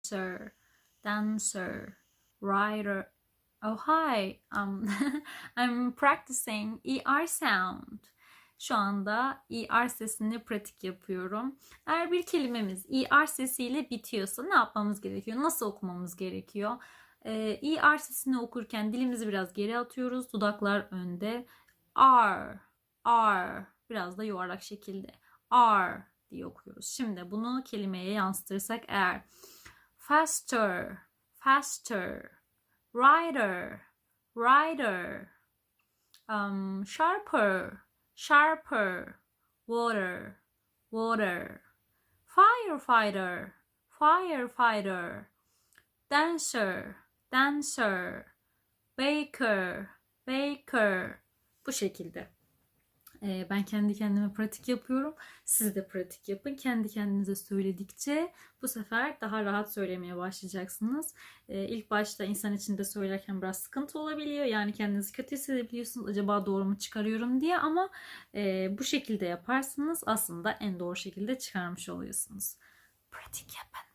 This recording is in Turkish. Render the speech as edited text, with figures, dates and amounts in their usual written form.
dancer, dancer, writer. Oh hi, I'm practicing ER sound. Şu anda ER sesini pratik yapıyorum. Eğer bir kelimemiz ER sesiyle bitiyorsa ne yapmamız gerekiyor? Nasıl okumamız gerekiyor? ER sesini okurken dilimizi biraz geri atıyoruz. Dudaklar önde. R, R. Biraz da yuvarlak şekilde. R diye okuyoruz. Şimdi bunu kelimeye yansıtırsak eğer faster, faster, rider, rider, sharper, sharper, water, water, firefighter, firefighter, dancer, dancer, baker, baker. Bu şekilde. Ben kendi kendime pratik yapıyorum. Siz de pratik yapın. Kendi kendinize söyledikçe bu sefer daha rahat söylemeye başlayacaksınız. İlk başta insan içinde söylerken biraz sıkıntı olabiliyor. Yani kendinizi kötü hissedebiliyorsunuz. Acaba doğru mu çıkarıyorum diye, ama bu şekilde yaparsanız aslında en doğru şekilde çıkarmış oluyorsunuz. Pratik yapın.